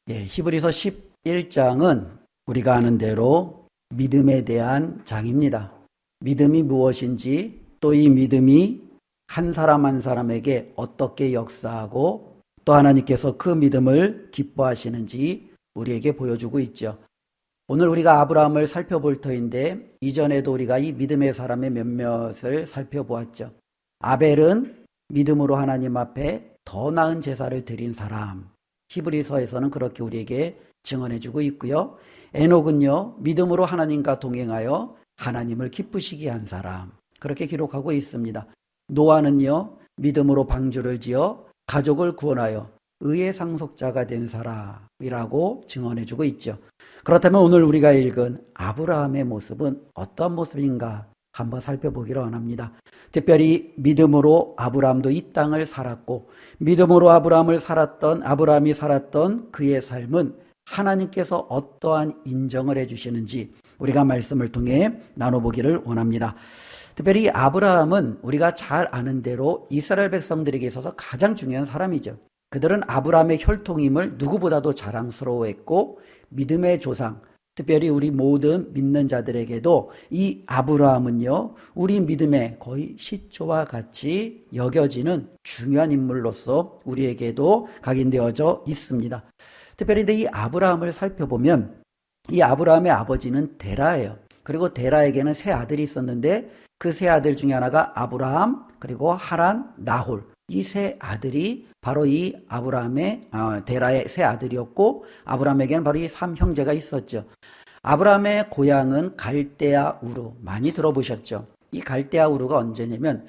히브리서 11장은 우리가 아는 대로 믿음에 대한 장입니다. 믿음이 무엇인지, 또 이 믿음이 한 사람 한 사람에게 어떻게 역사하고 또 하나님께서 그 믿음을 기뻐하시는지 우리에게 보여주고 있죠. 오늘 우리가 아브라함을 살펴볼 터인데, 이전에도 우리가 이 믿음의 사람의 몇몇을 살펴보았죠. 아벨은 믿음으로 하나님 앞에 더 나은 제사를 드린 사람, 히브리서에서는 그렇게 우리에게 증언해주고 있고요. 에녹은요, 믿음으로 하나님과 동행하여 하나님을 기쁘시게 한 사람, 그렇게 기록하고 있습니다. 노아는요, 믿음으로 방주를 지어 가족을 구원하여 의의 상속자가 된 사람이라고 증언해주고 있죠. 그렇다면 오늘 우리가 읽은 아브라함의 모습은 어떤 모습인가 한번 살펴보기를 원합니다. 특별히 믿음으로 아브라함도 이 땅을 살았고, 믿음으로 아브라함이 살았던 그의 삶은 하나님께서 어떠한 인정을 해주시는지 우리가 말씀을 통해 나눠보기를 원합니다. 특별히 아브라함은 우리가 잘 아는 대로 이스라엘 백성들에게 있어서 가장 중요한 사람이죠. 그들은 아브라함의 혈통임을 누구보다도 자랑스러워했고, 믿음의 조상, 특별히 우리 모든 믿는 자들에게도 이 아브라함은요, 우리 믿음의 거의 시초와 같이 여겨지는 중요한 인물로서 우리에게도 각인되어져 있습니다. 특별히 이 아브라함을 살펴보면 이 아브라함의 아버지는 데라예요. 그리고 데라에게는 세 아들이 있었는데 그 세 아들 중에 하나가 아브라함, 그리고 하란, 나홀, 이 세 아들이 바로 이 데라의 세 아들이었고, 아브라함에게는 바로 이 3형제가 있었죠. 아브라함의 고향은 갈대아 우르, 많이 들어보셨죠? 이 갈대아 우르가 언제냐면,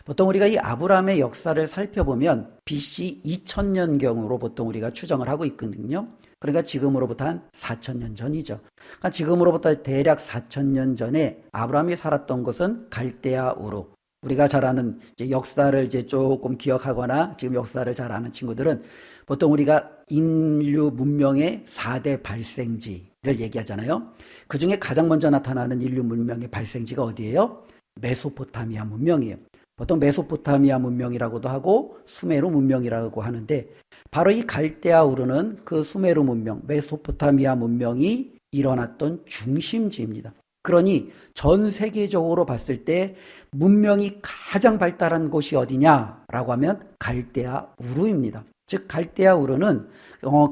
보통 우리가 이 아브라함의 역사를 살펴보면 BC 2000년경으로 보통 우리가 추정을 하고 있거든요. 그러니까 지금으로부터 한 4000년 전이죠. 그러니까 지금으로부터 대략 4000년 전에 아브라함이 살았던 곳은 갈대아 우르. 우리가 잘 아는 역사를 조금 기억하거나 지금 역사를 잘 아는 친구들은 보통 우리가 인류 문명의 4대 발생지를 얘기하잖아요. 그 중에 가장 먼저 나타나는 인류 문명의 발생지가 어디예요? 메소포타미아 문명이에요. 보통 메소포타미아 문명이라고도 하고 수메르 문명이라고 하는데, 바로 이 갈대아 우르는 그 수메르 문명, 메소포타미아 문명이 일어났던 중심지입니다. 그러니 전 세계적으로 봤을 때 문명이 가장 발달한 곳이 어디냐라고 하면 갈대아 우르입니다. 즉 갈대아 우르는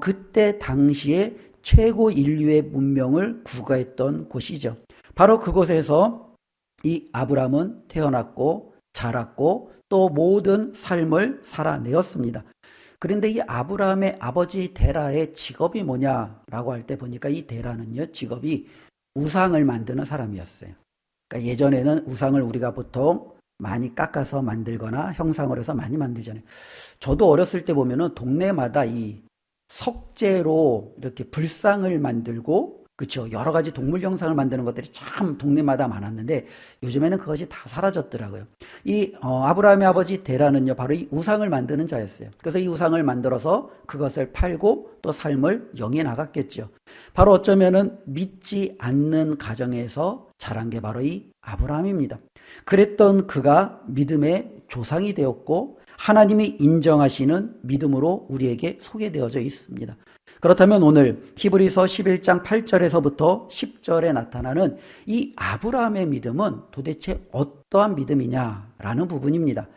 그때 당시에 최고 인류의 문명을 구가했던 곳이죠. 바로 그곳에서 이 아브라함은 태어났고 자랐고 또 모든 삶을 살아내었습니다. 그런데 이 아브라함의 아버지 데라의 직업이 뭐냐라고 할 때 보니까 이 데라는요, 직업이 우상을 만드는 사람이었어요. 그러니까 예전에는 우상을 우리가 보통 많이 깎아서 만들거나 형상을 해서 많이 만들잖아요. 저도 어렸을 때 보면은 동네마다 이 석재로 이렇게 불상을 만들고, 그렇죠, 여러 가지 동물 형상을 만드는 것들이 참 동네마다 많았는데 요즘에는 그것이 다 사라졌더라고요. 이 아브라함의 아버지 데라는요, 바로 이 우상을 만드는 자였어요. 그래서 이 우상을 만들어서 그것을 팔고 또 삶을 영위해 나갔겠죠. 바로 어쩌면은 믿지 않는 가정에서 자란 게 바로 이 아브라함입니다. 그랬던 그가 믿음의 조상이 되었고, 하나님이 인정하시는 믿음으로 우리에게 소개되어져 있습니다. 그렇다면 오늘 히브리서 11장 8절에서부터 10절에 나타나는 이 아브라함의 믿음은 도대체 어떠한 믿음이냐라는 부분입니다.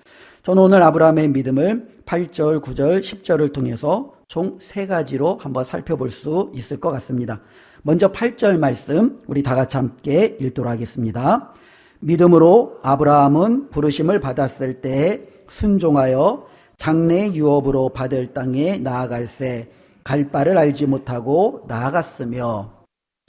저는 오늘 아브라함의 믿음을 8절, 9절, 10절을 통해서 총 3가지로 한번 살펴볼 수 있을 것 같습니다. 먼저 8절 말씀 우리 다 같이 함께 읽도록 하겠습니다. 믿음으로 아브라함은 부르심을 받았을 때 순종하여 장래 유업으로 받을 땅에 나아갈새 갈 바를 알지 못하고 나아갔으며,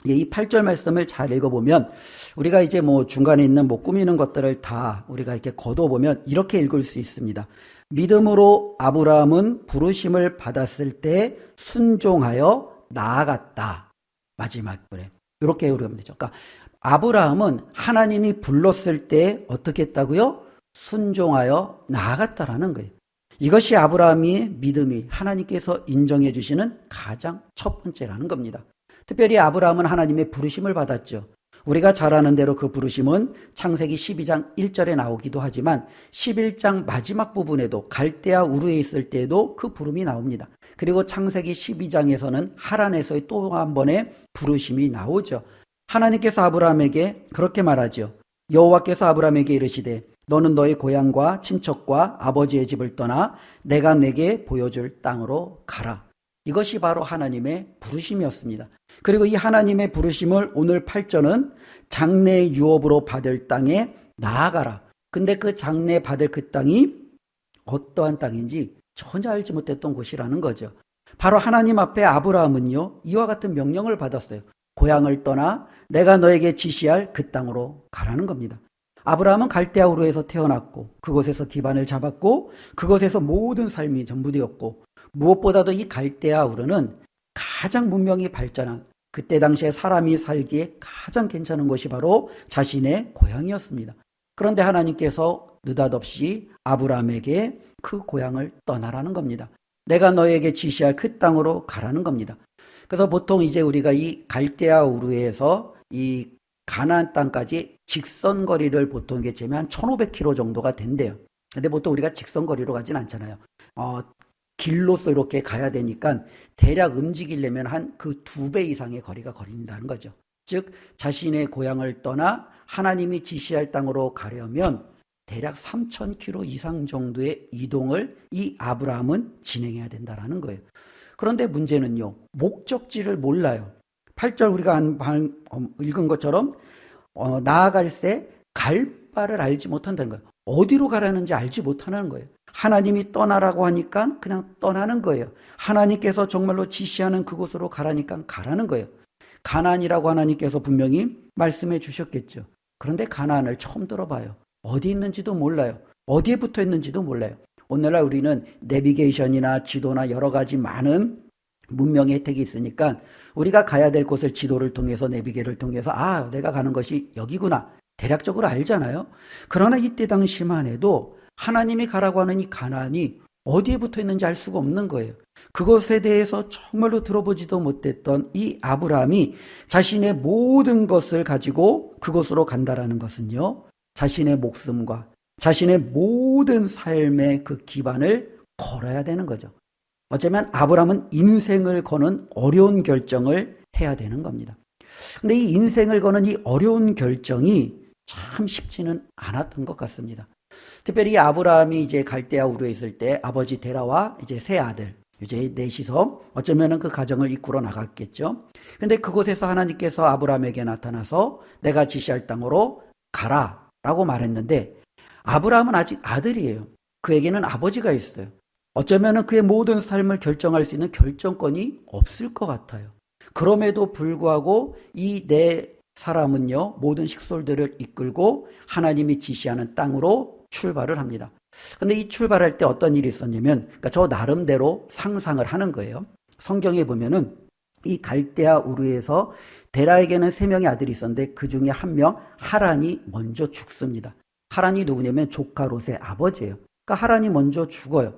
이 8절 말씀을 잘 읽어보면 우리가 이제 중간에 있는 꾸미는 것들을 다 우리가 이렇게 거둬보면 이렇게 읽을 수 있습니다. 믿음으로 아브라함은 부르심을 받았을 때 순종하여 나아갔다. 마지막 글에 이렇게 읽으면 되죠. 그러니까 아브라함은 하나님이 불렀을 때 어떻게 했다고요? 순종하여 나아갔다라는 거예요. 이것이 아브라함의 믿음이 하나님께서 인정해 주시는 가장 첫 번째라는 겁니다. 특별히 아브라함은 하나님의 부르심을 받았죠. 우리가 잘 아는 대로 그 부르심은 창세기 12장 1절에 나오기도 하지만 11장 마지막 부분에도 갈대아 우르에 있을 때에도 그 부름이 나옵니다. 그리고 창세기 12장에서는 하란에서의 또 한 번의 부르심이 나오죠. 하나님께서 아브라함에게 그렇게 말하죠. 여호와께서 아브라함에게 이르시되 너는 너의 고향과 친척과 아버지의 집을 떠나 내가 내게 보여줄 땅으로 가라. 이것이 바로 하나님의 부르심이었습니다. 그리고 이 하나님의 부르심을 오늘 8절은 장래 유업으로 받을 땅에 나아가라. 근데 그 장래 받을 그 땅이 어떠한 땅인지 전혀 알지 못했던 곳이라는 거죠. 바로 하나님 앞에 아브라함은요, 이와 같은 명령을 받았어요. 고향을 떠나 내가 너에게 지시할 그 땅으로 가라는 겁니다. 아브라함은 갈대아 우르에서 태어났고 그곳에서 기반을 잡았고 그곳에서 모든 삶이 전부 되었고 무엇보다도 이 갈대아 우르는 가장 문명이 발전한 그때 당시에 사람이 살기에 가장 괜찮은 곳이 바로 자신의 고향이었습니다. 그런데 하나님께서 느닷없이 아브라함에게 그 고향을 떠나라는 겁니다. 내가 너에게 지시할 그 땅으로 가라는 겁니다. 그래서 보통 이제 우리가 이 갈대아 우르에서 이 가나안 땅까지 직선거리를 보통 이게 재면 한 1500km 정도가 된대요. 근데 보통 우리가 직선거리로 가진 않잖아요. 길로서 이렇게 가야 되니까 대략 움직이려면 한 그 2배 이상의 거리가 걸린다는 거죠. 즉 자신의 고향을 떠나 하나님이 지시할 땅으로 가려면 대략 3000km 이상 정도의 이동을 이 아브라함은 진행해야 된다는 거예요. 그런데 문제는요, 목적지를 몰라요. 8절 우리가 읽은 것처럼 나아갈새 갈 바를 알지 못한다는 거예요. 어디로 가라는지 알지 못하는 거예요. 하나님이 떠나라고 하니까 그냥 떠나는 거예요. 하나님께서 정말로 지시하는 그곳으로 가라니까 가라는 거예요. 가나안이라고 하나님께서 분명히 말씀해 주셨겠죠. 그런데 가나안을 처음 들어봐요. 어디 있는지도 몰라요. 어디에 붙어 있는지도 몰라요. 오늘날 우리는 내비게이션이나 지도나 여러 가지 많은 문명의 혜택이 있으니까 우리가 가야 될 곳을 지도를 통해서 내비게이션을 통해서 내가 가는 것이 여기구나 대략적으로 알잖아요. 그러나 이때 당시만 해도 하나님이 가라고 하는 이 가나안이 어디에 붙어 있는지 알 수가 없는 거예요. 그것에 대해서 정말로 들어보지도 못했던 이 아브라함이 자신의 모든 것을 가지고 그곳으로 간다라는 것은요, 자신의 목숨과 자신의 모든 삶의 그 기반을 걸어야 되는 거죠. 어쩌면 아브라함은 인생을 거는 어려운 결정을 해야 되는 겁니다. 근데 이 인생을 거는 이 어려운 결정이 참 쉽지는 않았던 것 같습니다. 특별히 이 아브라함이 이제 갈대아 우르에 있을 때 아버지 데라와 이제 세 아들, 이제 넷이서 어쩌면은 그 가정을 이끌어 나갔겠죠. 근데 그곳에서 하나님께서 아브라함에게 나타나서 내가 지시할 땅으로 가라 라고 말했는데 아브라함은 아직 아들이에요. 그에게는 아버지가 있어요. 어쩌면은 그의 모든 삶을 결정할 수 있는 결정권이 없을 것 같아요. 그럼에도 불구하고 이 네 사람은요, 모든 식솔들을 이끌고 하나님이 지시하는 땅으로 출발을 합니다. 근데 이 출발할 때 어떤 일이 있었냐면, 그러니까 저 나름대로 상상을 하는 거예요. 성경에 보면은 이 갈대아 우르에서 데라에게는 3명의 아들이 있었는데 그 중에 한 명 하란이 먼저 죽습니다. 하란이 누구냐면 조카 롯의 아버지예요. 그러니까 하란이 먼저 죽어요.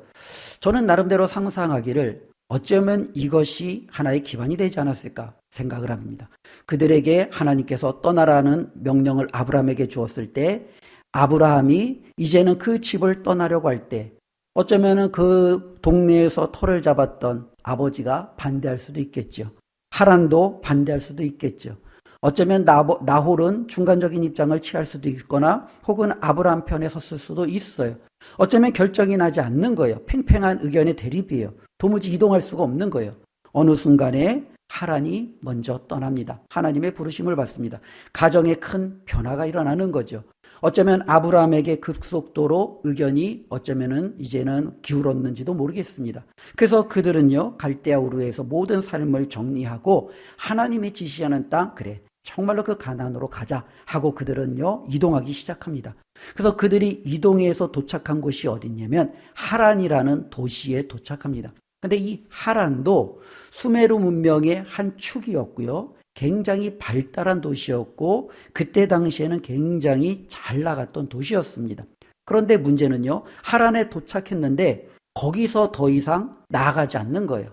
저는 나름대로 상상하기를 어쩌면 이것이 하나의 기반이 되지 않았을까 생각을 합니다. 그들에게 하나님께서 떠나라는 명령을 아브라함에게 주었을 때 아브라함이 이제는 그 집을 떠나려고 할 때 어쩌면 그 동네에서 터를 잡았던 아버지가 반대할 수도 있겠죠. 하란도 반대할 수도 있겠죠. 어쩌면 나홀은 중간적인 입장을 취할 수도 있거나 혹은 아브라함 편에 섰을 수도 있어요. 어쩌면 결정이 나지 않는 거예요. 팽팽한 의견의 대립이에요. 도무지 이동할 수가 없는 거예요. 어느 순간에 하란이 먼저 떠납니다. 하나님의 부르심을 받습니다. 가정에 큰 변화가 일어나는 거죠. 어쩌면 아브라함에게 급속도로 의견이 어쩌면은 이제는 기울었는지도 모르겠습니다. 그래서 그들은요, 갈대아 우르에서 모든 삶을 정리하고 하나님이 지시하는 땅, 그래, 정말로 그 가나안으로 가자 하고 그들은요, 이동하기 시작합니다. 그래서 그들이 이동해서 도착한 곳이 어디냐면 하란이라는 도시에 도착합니다. 근데 이 하란도 수메르 문명의 한 축이었고요. 굉장히 발달한 도시였고 그때 당시에는 굉장히 잘 나갔던 도시였습니다. 그런데 문제는요, 하란에 도착했는데 거기서 더 이상 나아가지 않는 거예요.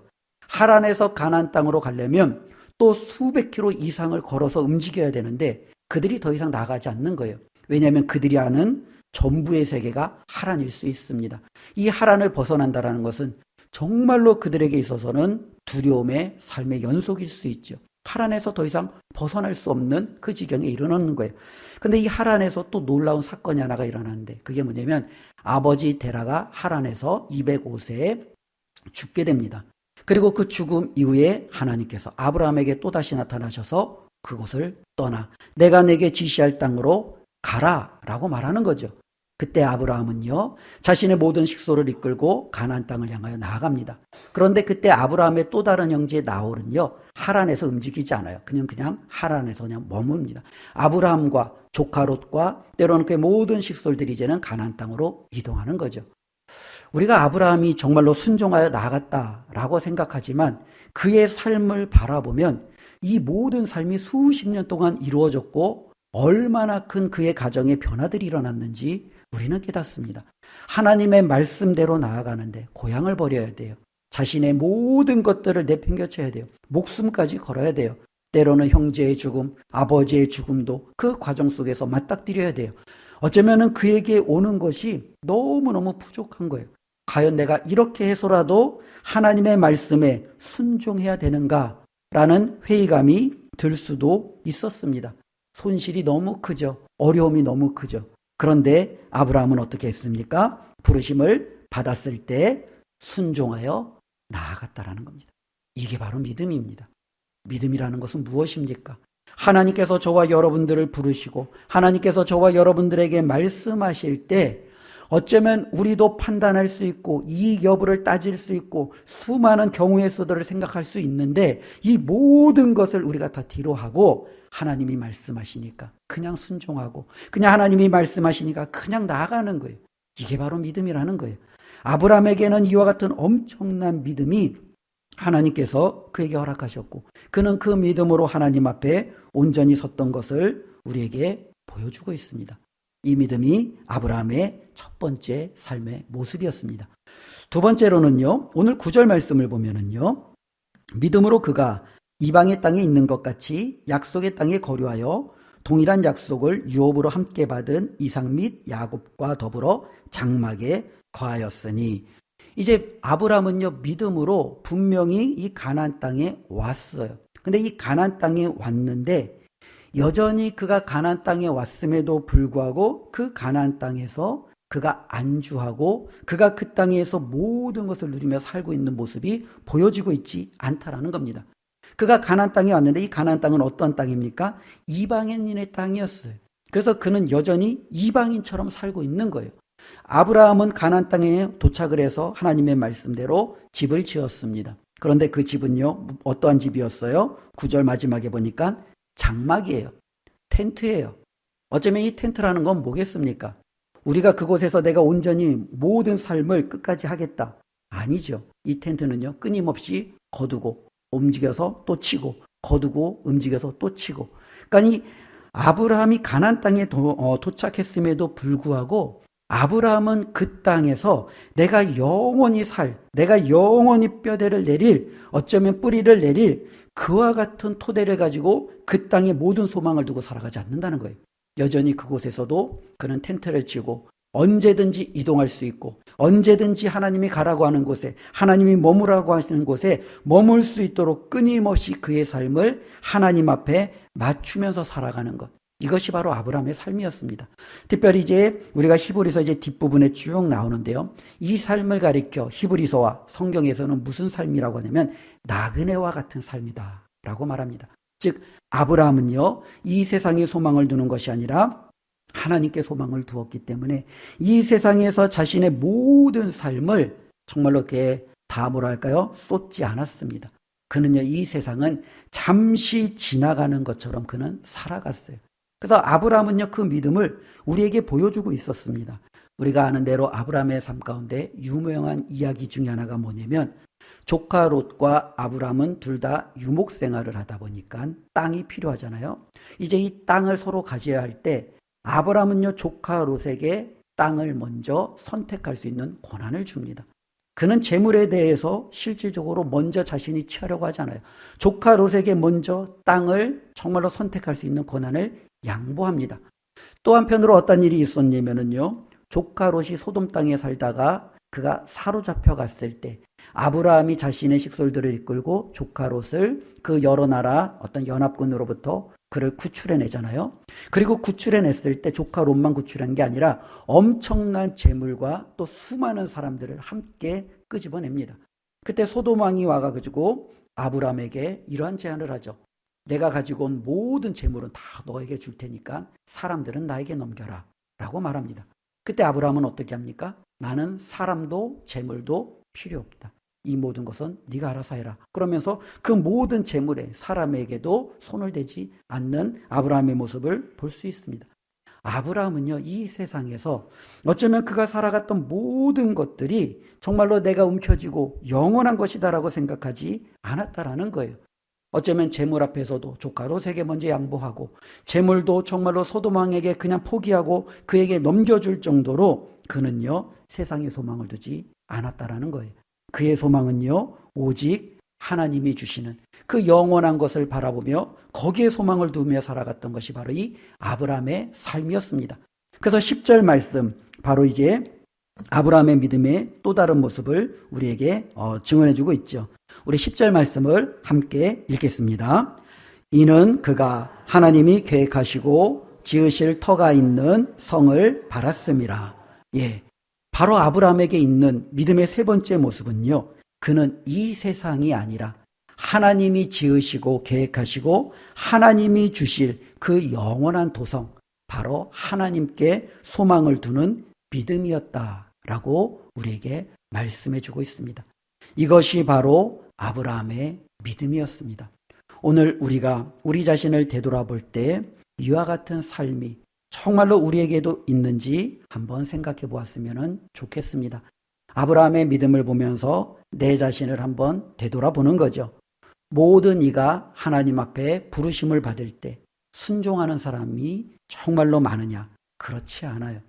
하란에서 가나안 땅으로 가려면 또 수백 킬로 이상을 걸어서 움직여야 되는데 그들이 더 이상 나가지 않는 거예요. 왜냐하면 그들이 아는 전부의 세계가 하란일 수 있습니다. 이 하란을 벗어난다는 것은 정말로 그들에게 있어서는 두려움의 삶의 연속일 수 있죠. 하란에서 더 이상 벗어날 수 없는 그 지경에 이르는 거예요. 근데 이 하란에서 또 놀라운 사건이 하나가 일어나는데 그게 뭐냐면 아버지 데라가 하란에서 205세에 죽게 됩니다. 그리고 그 죽음 이후에 하나님께서 아브라함에게 또다시 나타나셔서 그곳을 떠나 내가 내게 지시할 땅으로 가라 라고 말하는 거죠. 그때 아브라함은요 자신의 모든 식소를 이끌고 가나안 땅을 향하여 나아갑니다. 그런데 그때 아브라함의 또 다른 형제 나홀은요 하란에서 움직이지 않아요. 그냥 하란에서 그냥 머뭅니다. 아브라함과 조카 롯과 때로는 그의 모든 식솔들이 이제는 가나안 땅으로 이동하는 거죠. 우리가 아브라함이 정말로 순종하여 나아갔다라고 생각하지만 그의 삶을 바라보면 이 모든 삶이 수십 년 동안 이루어졌고 얼마나 큰 그의 가정의 변화들이 일어났는지 우리는 깨닫습니다. 하나님의 말씀대로 나아가는데 고향을 버려야 돼요. 자신의 모든 것들을 내팽겨쳐야 돼요. 목숨까지 걸어야 돼요. 때로는 형제의 죽음, 아버지의 죽음도 그 과정 속에서 맞닥뜨려야 돼요. 어쩌면 그에게 오는 것이 너무너무 부족한 거예요. 과연 내가 이렇게 해서라도 하나님의 말씀에 순종해야 되는가라는 회의감이 들 수도 있었습니다. 손실이 너무 크죠. 어려움이 너무 크죠. 그런데 아브라함은 어떻게 했습니까? 부르심을 받았을 때 순종하여 나아갔다라는 겁니다. 이게 바로 믿음입니다. 믿음이라는 것은 무엇입니까? 하나님께서 저와 여러분들을 부르시고 하나님께서 저와 여러분들에게 말씀하실 때 어쩌면 우리도 판단할 수 있고 이익 여부를 따질 수 있고 수많은 경우의 수들을 생각할 수 있는데 이 모든 것을 우리가 다 뒤로 하고 하나님이 말씀하시니까 그냥 순종하고 그냥 하나님이 말씀하시니까 그냥 나아가는 거예요. 이게 바로 믿음이라는 거예요. 아브라함에게는 이와 같은 엄청난 믿음이 하나님께서 그에게 허락하셨고 그는 그 믿음으로 하나님 앞에 온전히 섰던 것을 우리에게 보여주고 있습니다. 이 믿음이 아브라함의 첫 번째 삶의 모습이었습니다. 두 번째로는요, 오늘 9절 말씀을 보면은요, 믿음으로 그가 이방의 땅에 있는 것 같이 약속의 땅에 거류하여 동일한 약속을 유업으로 함께 받은 이삭 및 야곱과 더불어 장막에 거하였으니 이제 아브라함은요 믿음으로 분명히 이 가나안 땅에 왔어요. 근데 이 가나안 땅에 왔는데 여전히 그가 가나안 땅에 왔음에도 불구하고 그 가나안 땅에서 그가 안주하고 그가 그 땅에서 모든 것을 누리며 살고 있는 모습이 보여지고 있지 않다라는 겁니다. 그가 가나안 땅에 왔는데 이 가나안 땅은 어떤 땅입니까? 이방인의 땅이었어요. 그래서 그는 여전히 이방인처럼 살고 있는 거예요. 아브라함은 가나안 땅에 도착을 해서 하나님의 말씀대로 집을 지었습니다. 그런데 그 집은요 어떠한 집이었어요? 9절 마지막에 보니까 장막이에요. 텐트예요. 어쩌면 이 텐트라는 건 뭐겠습니까? 우리가 그곳에서 내가 온전히 모든 삶을 끝까지 하겠다. 아니죠. 이 텐트는요 끊임없이 거두고 움직여서 또 치고 거두고 움직여서 또 치고. 그러니까 이 아브라함이 가나안 땅에 도착했음에도 불구하고 아브라함은 그 땅에서 내가 영원히 내가 영원히 뼈대를 내릴, 어쩌면 뿌리를 내릴 그와 같은 토대를 가지고 그 땅의 모든 소망을 두고 살아가지 않는다는 거예요. 여전히 그곳에서도 그는 텐트를 치고 언제든지 이동할 수 있고 언제든지 하나님이 가라고 하는 곳에 하나님이 머무라고 하시는 곳에 머물 수 있도록 끊임없이 그의 삶을 하나님 앞에 맞추면서 살아가는 것. 이것이 바로 아브라함의 삶이었습니다. 특별히 이제 우리가 히브리서 이제 뒷부분에 쭉 나오는데요. 이 삶을 가리켜 히브리서와 성경에서는 무슨 삶이라고 하냐면 나그네와 같은 삶이다라고 말합니다. 즉 아브라함은요 이 세상에 소망을 두는 것이 아니라 하나님께 소망을 두었기 때문에 이 세상에서 자신의 모든 삶을 정말로 이렇게 다 뭐랄까요? 쏟지 않았습니다. 그는요 이 세상은 잠시 지나가는 것처럼 그는 살아갔어요. 그래서 아브라함은요 그 믿음을 우리에게 보여주고 있었습니다. 우리가 아는 대로 아브라함의 삶 가운데 유명한 이야기 중에 하나가 뭐냐면 조카 롯과 아브라함은 둘 다 유목 생활을 하다 보니까 땅이 필요하잖아요. 이제 이 땅을 서로 가져야 할 때 아브라함은요 조카 롯에게 땅을 먼저 선택할 수 있는 권한을 줍니다. 그는 재물에 대해서 실질적으로 먼저 자신이 취하려고 하잖아요. 조카 롯에게 먼저 땅을 정말로 선택할 수 있는 권한을 양보합니다. 또 한편으로 어떤 일이 있었냐면요. 조카 롯이 소돔 땅에 살다가 그가 사로잡혀 갔을 때 아브라함이 자신의 식솔들을 이끌고 조카 롯을 그 여러 나라 어떤 연합군으로부터 그를 구출해내잖아요. 그리고 구출해냈을 때 조카 롯만 구출한 게 아니라 엄청난 재물과 또 수많은 사람들을 함께 끄집어냅니다. 그때 소돔 왕이 와가지고 아브라함에게 이러한 제안을 하죠. 내가 가지고 온 모든 재물은 다 너에게 줄 테니까 사람들은 나에게 넘겨라 라고 말합니다. 그때 아브라함은 어떻게 합니까? 나는 사람도 재물도 필요 없다. 이 모든 것은 네가 알아서 해라. 그러면서 그 모든 재물에 사람에게도 손을 대지 않는 아브라함의 모습을 볼 수 있습니다. 아브라함은요, 이 세상에서 어쩌면 그가 살아갔던 모든 것들이 정말로 내가 움켜쥐고 영원한 것이다라고 생각하지 않았다라는 거예요. 어쩌면 재물 앞에서도 조카 롯에게 먼저 양보하고 재물도 정말로 소돔 왕에게 그냥 포기하고 그에게 넘겨줄 정도로 그는요, 세상에 소망을 두지 않았다라는 거예요. 그의 소망은요, 오직 하나님이 주시는 그 영원한 것을 바라보며 거기에 소망을 두며 살아갔던 것이 바로 이 아브라함의 삶이었습니다. 그래서 10절 말씀, 바로 이제 아브라함의 믿음의 또 다른 모습을 우리에게 증언해주고 있죠. 우리 10절 말씀을 함께 읽겠습니다. 이는 그가 하나님이 계획하시고 지으실 터가 있는 성을 바랐음이라. 예, 바로 아브라함에게 있는 믿음의 세 번째 모습은요, 그는 이 세상이 아니라 하나님이 지으시고 계획하시고 하나님이 주실 그 영원한 도성, 바로 하나님께 소망을 두는 믿음이었다라고 우리에게 말씀해 주고 있습니다. 이것이 바로 아브라함의 믿음이었습니다. 오늘 우리가 우리 자신을 되돌아볼 때 이와 같은 삶이 정말로 우리에게도 있는지 한번 생각해 보았으면 좋겠습니다. 아브라함의 믿음을 보면서 내 자신을 한번 되돌아보는 거죠. 모든 이가 하나님 앞에 부르심을 받을 때 순종하는 사람이 정말로 많으냐? 그렇지 않아요.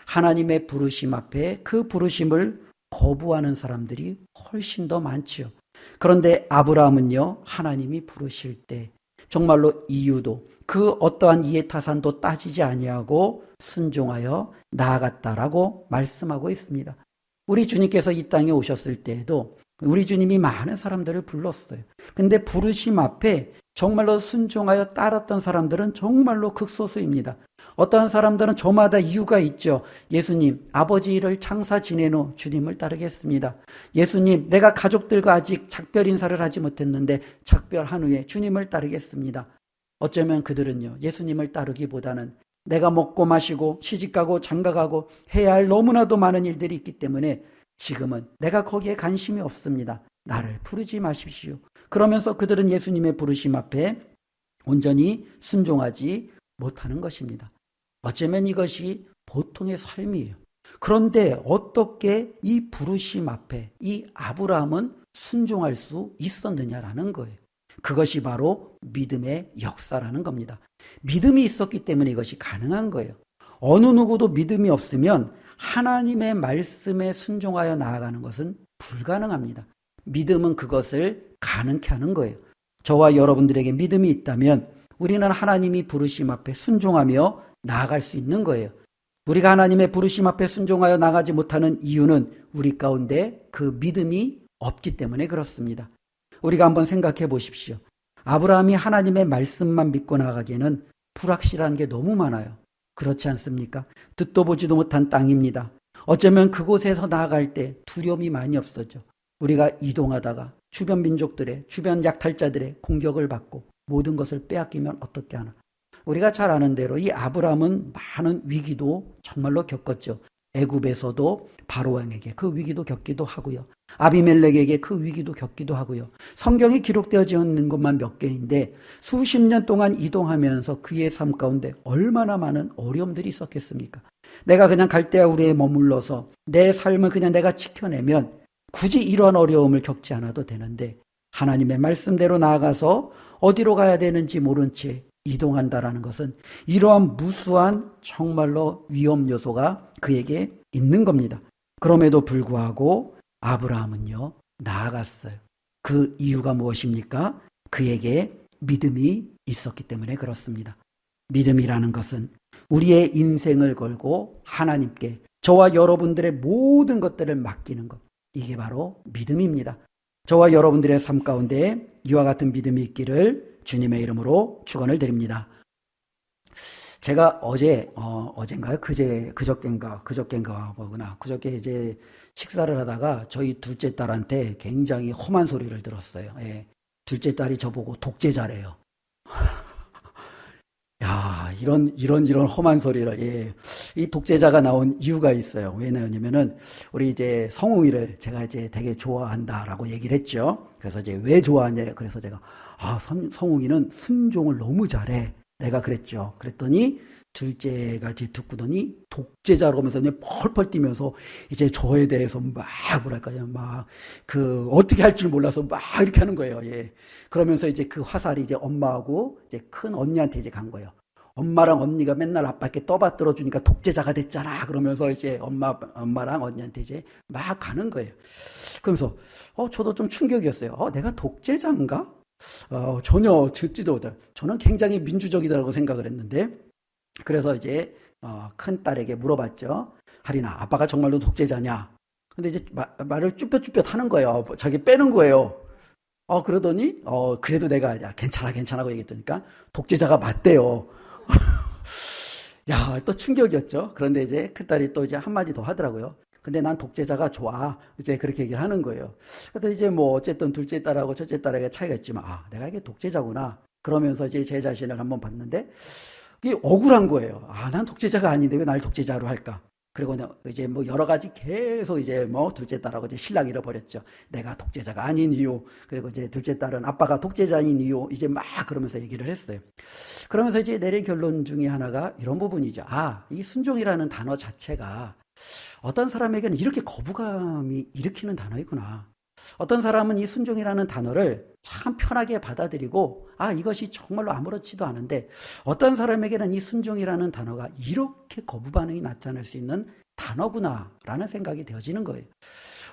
하나님의 부르심 앞에 그 부르심을 거부하는 사람들이 훨씬 더 많지요. 그런데 아브라함은요, 하나님이 부르실 때 정말로 이유도 그 어떠한 이해타산도 따지지 아니하고 순종하여 나아갔다라고 말씀하고 있습니다. 우리 주님께서 이 땅에 오셨을 때에도 우리 주님이 많은 사람들을 불렀어요. 근데 부르심 앞에 정말로 순종하여 따랐던 사람들은 정말로 극소수입니다. 어떠한 사람들은 저마다 이유가 있죠. 예수님, 아버지를 창사 지낸 후 주님을 따르겠습니다. 예수님, 내가 가족들과 아직 작별 인사를 하지 못했는데 작별한 후에 주님을 따르겠습니다. 어쩌면 그들은요, 예수님을 따르기보다는 내가 먹고 마시고 시집가고 장가가고 해야 할 너무나도 많은 일들이 있기 때문에 지금은 내가 거기에 관심이 없습니다. 나를 부르지 마십시오. 그러면서 그들은 예수님의 부르심 앞에 온전히 순종하지 못하는 것입니다. 어쩌면 이것이 보통의 삶이에요. 그런데 어떻게 이 부르심 앞에 이 아브라함은 순종할 수 있었느냐라는 거예요. 그것이 바로 믿음의 역사라는 겁니다. 믿음이 있었기 때문에 이것이 가능한 거예요. 어느 누구도 믿음이 없으면 하나님의 말씀에 순종하여 나아가는 것은 불가능합니다. 믿음은 그것을 가능케 하는 거예요. 저와 여러분들에게 믿음이 있다면 우리는 하나님이 부르심 앞에 순종하며 나아갈 수 있는 거예요. 우리가 하나님의 부르심 앞에 순종하여 나가지 못하는 이유는 우리 가운데 그 믿음이 없기 때문에 그렇습니다. 우리가 한번 생각해 보십시오. 아브라함이 하나님의 말씀만 믿고 나가기에는 불확실한 게 너무 많아요. 그렇지 않습니까? 듣도 보지도 못한 땅입니다. 어쩌면 그곳에서 나아갈 때 두려움이 많이 없었죠. 우리가 이동하다가 주변 민족들의, 주변 약탈자들의 공격을 받고 모든 것을 빼앗기면 어떻게 하나. 우리가 잘 아는 대로 이 아브라함은 많은 위기도 정말로 겪었죠. 애굽에서도 바로왕에게 그 위기도 겪기도 하고요. 아비멜렉에게 그 위기도 겪기도 하고요. 성경에 기록되어져 있는 것만 몇 개인데 수십 년 동안 이동하면서 그의 삶 가운데 얼마나 많은 어려움들이 있었겠습니까? 내가 그냥 갈대아 우리에 머물러서 내 삶을 그냥 내가 지켜내면 굳이 이런 어려움을 겪지 않아도 되는데 하나님의 말씀대로 나아가서 어디로 가야 되는지 모른 채 이동한다라는 것은 이러한 무수한 정말로 위험 요소가 그에게 있는 겁니다. 그럼에도 불구하고 아브라함은요, 나아갔어요. 그 이유가 무엇입니까? 그에게 믿음이 있었기 때문에 그렇습니다. 믿음이라는 것은 우리의 인생을 걸고 하나님께 저와 여러분들의 모든 것들을 맡기는 것. 이게 바로 믿음입니다. 저와 여러분들의 삶 가운데 이와 같은 믿음이 있기를 주님의 이름으로 축원을 드립니다. 제가 어젠가요? 그저께인가 뭐구나. 그저께 이제 식사를 하다가 저희 둘째 딸한테 굉장히 험한 소리를 들었어요. 예. 둘째 딸이 저보고 독재자래요. 야, 이런 험한 소리를, 예. 이 독재자가 나온 이유가 있어요. 왜냐면은, 우리 이제 성웅이를 제가 이제 되게 좋아한다라고 얘기를 했죠. 그래서 이제 왜 좋아하냐. 그래서 제가, 성웅이는 순종을 너무 잘해. 내가 그랬죠. 그랬더니, 둘째가 이제 듣고더니 독재자로 하면서 그냥 펄펄 뛰면서 이제 저에 대해서 어떻게 할 줄 몰라서 막 이렇게 하는 거예요. 예. 그러면서 이제 그 화살이 이제 엄마하고 이제 큰 언니한테 이제 간 거예요. 엄마랑 언니가 맨날 아빠께 떠받들어 주니까 독재자가 됐잖아. 그러면서 이제 엄마랑 언니한테 이제 막 가는 거예요. 그러면서, 저도 좀 충격이었어요. 내가 독재자인가? 전혀 듣지도 못해요. 저는 굉장히 민주적이라고 생각을 했는데, 그래서 이제 큰 딸에게 물어봤죠. 하린아, 아빠가 정말로 독재자냐? 근데 이제 말을 쭈뼛쭈뼛 하는 거예요. 자기 빼는 거예요. 그러더니 그래도 내가 야, 괜찮아고 얘기했더니까 독재자가 맞대요. 야, 또 충격이었죠. 그런데 이제 큰 딸이 또 이제 한마디 더 하더라고요. 근데 난 독재자가 좋아. 이제 그렇게 얘기를 하는 거예요. 그래서 이제 뭐 어쨌든 둘째 딸하고 첫째 딸에게 차이가 있지만 내가 이게 독재자구나. 그러면서 이제 제 자신을 한번 봤는데 이게 억울한 거예요. 난 독재자가 아닌데 왜 날 독재자로 할까? 그리고 이제 뭐 여러 가지 계속 이제 뭐 둘째 딸하고 이제 신랑 잃어버렸죠. 내가 독재자가 아닌 이유. 그리고 이제 둘째 딸은 아빠가 독재자인 이유. 이제 막 그러면서 얘기를 했어요. 그러면서 이제 내린 결론 중에 하나가 이런 부분이죠. 이 순종이라는 단어 자체가 어떤 사람에게는 이렇게 거부감이 일으키는 단어이구나. 어떤 사람은 이 순종이라는 단어를 참 편하게 받아들이고 이것이 정말로 아무렇지도 않은데 어떤 사람에게는 이 순종이라는 단어가 이렇게 거부 반응이 나타날 수 있는 단어구나라는 생각이 되어지는 거예요.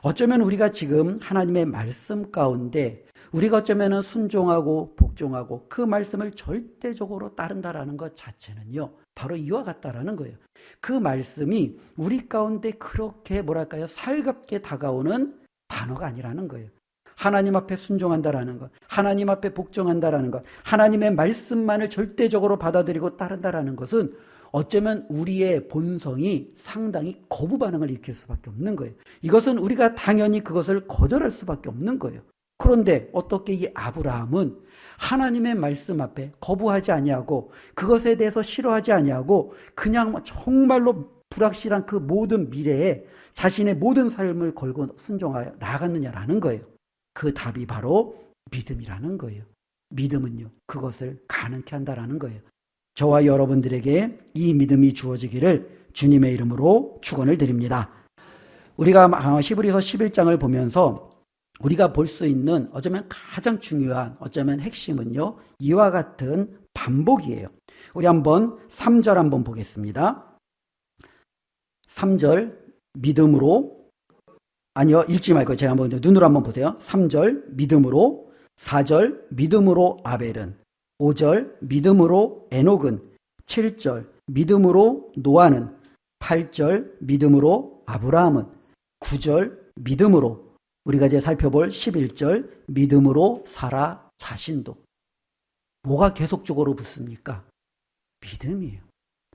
어쩌면 우리가 지금 하나님의 말씀 가운데 우리가 어쩌면 순종하고 복종하고 그 말씀을 절대적으로 따른다라는 것 자체는요. 바로 이와 같다라는 거예요. 그 말씀이 우리 가운데 그렇게 살갑게 다가오는 단어가 아니라는 거예요. 하나님 앞에 순종한다라는 것, 하나님 앞에 복종한다라는 것, 하나님의 말씀만을 절대적으로 받아들이고 따른다라는 것은 어쩌면 우리의 본성이 상당히 거부 반응을 일으킬 수밖에 없는 거예요. 이것은 우리가 당연히 그것을 거절할 수밖에 없는 거예요. 그런데 어떻게 이 아브라함은 하나님의 말씀 앞에 거부하지 아니하고 그것에 대해서 싫어하지 아니하고 그냥 정말로 불확실한 그 모든 미래에 자신의 모든 삶을 걸고 순종하여 나아갔느냐라는 거예요. 그 답이 바로 믿음이라는 거예요. 믿음은요, 그것을 가능케 한다라는 거예요. 저와 여러분들에게 이 믿음이 주어지기를 주님의 이름으로 축원을 드립니다. 우리가 히브리서 11장을 보면서 우리가 볼 수 있는 어쩌면 가장 중요한 어쩌면 핵심은요, 이와 같은 반복이에요. 우리 한번 3절 한번 보겠습니다. 3절 믿음으로 읽지 말고 제가 한번 눈으로 한번 보세요. 3절 믿음으로, 4절 믿음으로 아벨은, 5절 믿음으로 에녹은, 7절 믿음으로 노아는, 8절 믿음으로 아브라함은, 9절 믿음으로 우리가 이제 살펴볼 11절 믿음으로 사라 자신도. 뭐가 계속적으로 붙습니까? 믿음이에요.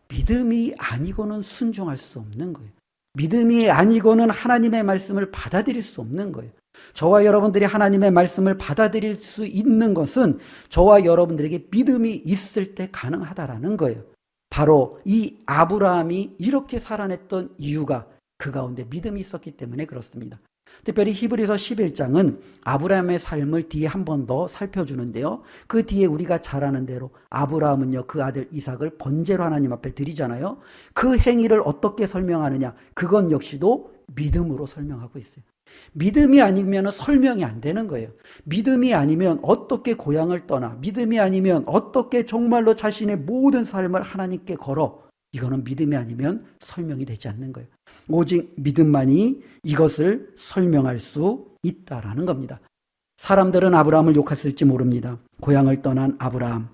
믿음이 아니고는 순종할 수 없는 거예요. 믿음이 아니고는 하나님의 말씀을 받아들일 수 없는 거예요. 저와 여러분들이 하나님의 말씀을 받아들일 수 있는 것은 저와 여러분들에게 믿음이 있을 때 가능하다라는 거예요. 바로 이 아브라함이 이렇게 살아냈던 이유가 그 가운데 믿음이 있었기 때문에 그렇습니다. 특별히 히브리서 11장은 아브라함의 삶을 뒤에 한 번 더 살펴주는데요. 그 뒤에 우리가 잘 아는 대로 아브라함은요, 그 아들 이삭을 번제로 하나님 앞에 드리잖아요. 그 행위를 어떻게 설명하느냐? 그건 역시도 믿음으로 설명하고 있어요. 믿음이 아니면 설명이 안 되는 거예요. 믿음이 아니면 어떻게 고향을 떠나, 믿음이 아니면 어떻게 정말로 자신의 모든 삶을 하나님께 걸어, 이거는 믿음이 아니면 설명이 되지 않는 거예요. 오직 믿음만이 이것을 설명할 수 있다라는 겁니다. 사람들은 아브라함을 욕했을지 모릅니다. 고향을 떠난 아브라함,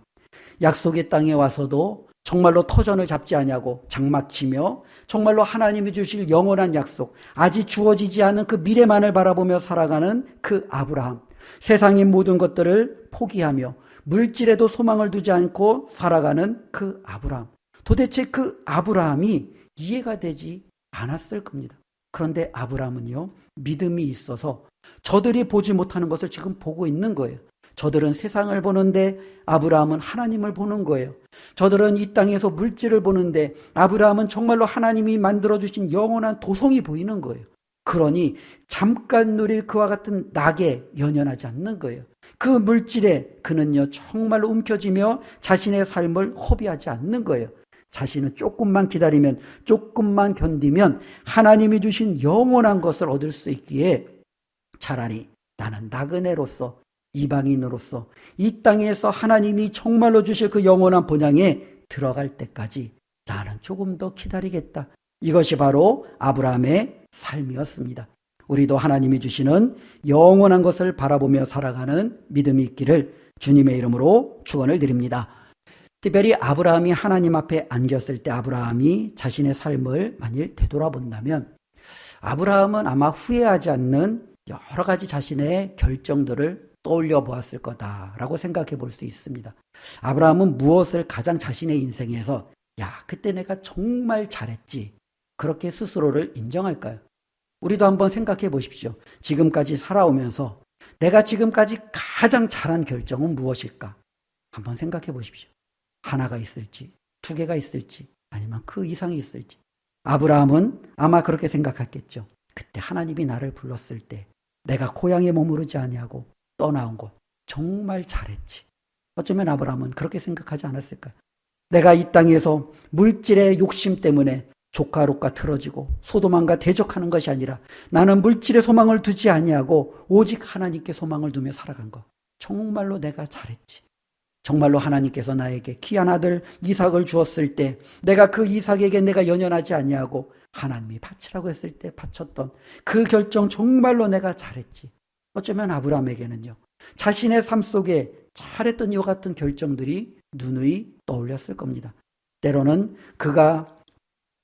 약속의 땅에 와서도 정말로 터전을 잡지 아니하고 장막치며 정말로 하나님이 주실 영원한 약속, 아직 주어지지 않은 그 미래만을 바라보며 살아가는 그 아브라함, 세상의 모든 것들을 포기하며 물질에도 소망을 두지 않고 살아가는 그 아브라함. 도대체 그 아브라함이 이해가 되지 않았을 겁니다. 그런데 아브라함은요, 믿음이 있어서 저들이 보지 못하는 것을 지금 보고 있는 거예요. 저들은 세상을 보는데 아브라함은 하나님을 보는 거예요. 저들은 이 땅에서 물질을 보는데 아브라함은 정말로 하나님이 만들어주신 영원한 도성이 보이는 거예요. 그러니 잠깐 누릴 그와 같은 낙에 연연하지 않는 거예요. 그 물질에 그는요 정말로 움켜쥐며 자신의 삶을 허비하지 않는 거예요. 자신은 조금만 기다리면, 조금만 견디면 하나님이 주신 영원한 것을 얻을 수 있기에 차라리 나는 나그네로서, 이방인으로서 이 땅에서 하나님이 정말로 주실 그 영원한 본향에 들어갈 때까지 나는 조금 더 기다리겠다. 이것이 바로 아브라함의 삶이었습니다. 우리도 하나님이 주시는 영원한 것을 바라보며 살아가는 믿음이 있기를 주님의 이름으로 축원을 드립니다. 특별히 아브라함이 하나님 앞에 안겼을 때 아브라함이 자신의 삶을 만일 되돌아본다면 아브라함은 아마 후회하지 않는 여러 가지 자신의 결정들을 떠올려 보았을 거다라고 생각해 볼 수 있습니다. 아브라함은 무엇을 가장 자신의 인생에서 그때 내가 정말 잘했지, 그렇게 스스로를 인정할까요? 우리도 한번 생각해 보십시오. 지금까지 살아오면서 내가 지금까지 가장 잘한 결정은 무엇일까? 한번 생각해 보십시오. 하나가 있을지, 두 개가 있을지, 아니면 그 이상이 있을지. 아브라함은 아마 그렇게 생각했겠죠. 그때 하나님이 나를 불렀을 때 내가 고향에 머무르지 아니하고 떠나온 것 정말 잘했지. 어쩌면 아브라함은 그렇게 생각하지 않았을까요? 내가 이 땅에서 물질의 욕심 때문에 조카롯과 틀어지고 소도망과 대적하는 것이 아니라 나는 물질의 소망을 두지 아니하고 오직 하나님께 소망을 두며 살아간 것 정말로 내가 잘했지. 정말로 하나님께서 나에게 귀한 아들 이삭을 주었을 때 내가 그 이삭에게 내가 연연하지 아니하고 하나님이 바치라고 했을 때 바쳤던 그 결정 정말로 내가 잘했지. 어쩌면 아브라함에게는요 자신의 삶 속에 잘했던 이와 같은 결정들이 누누이 떠올렸을 겁니다. 때로는 그가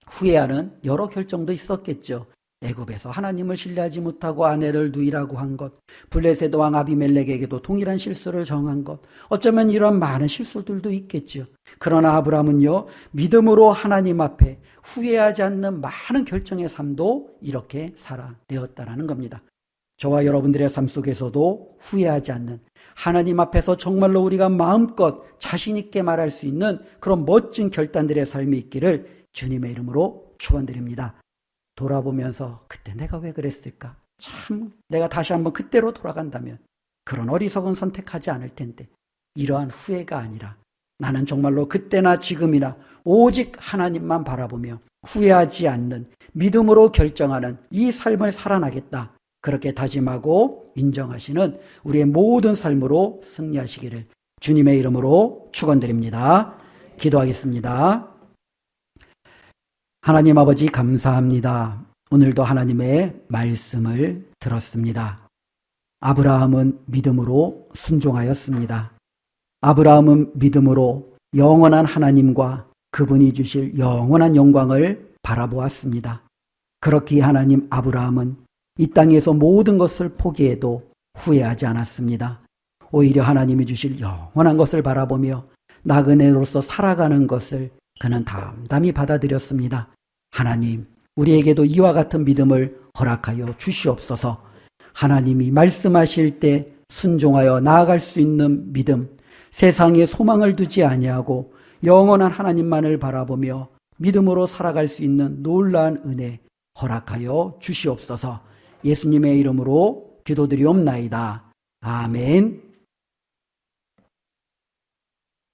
후회하는 여러 결정도 있었겠죠. 애굽에서 하나님을 신뢰하지 못하고 아내를 누이라고 한 것, 블레셋 왕 아비멜렉에게도 동일한 실수를 정한 것, 어쩌면 이런 많은 실수들도 있겠죠. 그러나 아브라함은요 믿음으로 하나님 앞에 후회하지 않는 많은 결정의 삶도 이렇게 살아내었다라는 겁니다. 저와 여러분들의 삶 속에서도 후회하지 않는, 하나님 앞에서 정말로 우리가 마음껏 자신 있게 말할 수 있는 그런 멋진 결단들의 삶이 있기를 주님의 이름으로 축원드립니다. 돌아보면서 그때 내가 왜 그랬을까? 참 내가 다시 한번 그때로 돌아간다면 그런 어리석은 선택하지 않을 텐데, 이러한 후회가 아니라 나는 정말로 그때나 지금이나 오직 하나님만 바라보며 후회하지 않는 믿음으로 결정하는 이 삶을 살아나겠다. 그렇게 다짐하고 인정하시는 우리의 모든 삶으로 승리하시기를 주님의 이름으로 축원드립니다. 기도하겠습니다. 하나님 아버지 감사합니다. 오늘도 하나님의 말씀을 들었습니다. 아브라함은 믿음으로 순종하였습니다. 아브라함은 믿음으로 영원한 하나님과 그분이 주실 영원한 영광을 바라보았습니다. 그렇기에 하나님, 아브라함은 이 땅에서 모든 것을 포기해도 후회하지 않았습니다. 오히려 하나님이 주실 영원한 것을 바라보며 나그네로서 살아가는 것을 그는 담담히 받아들였습니다. 하나님, 우리에게도 이와 같은 믿음을 허락하여 주시옵소서. 하나님이 말씀하실 때 순종하여 나아갈 수 있는 믿음, 세상에 소망을 두지 아니하고 영원한 하나님만을 바라보며 믿음으로 살아갈 수 있는 놀라운 은혜 허락하여 주시옵소서. 예수님의 이름으로 기도드리옵나이다. 아멘.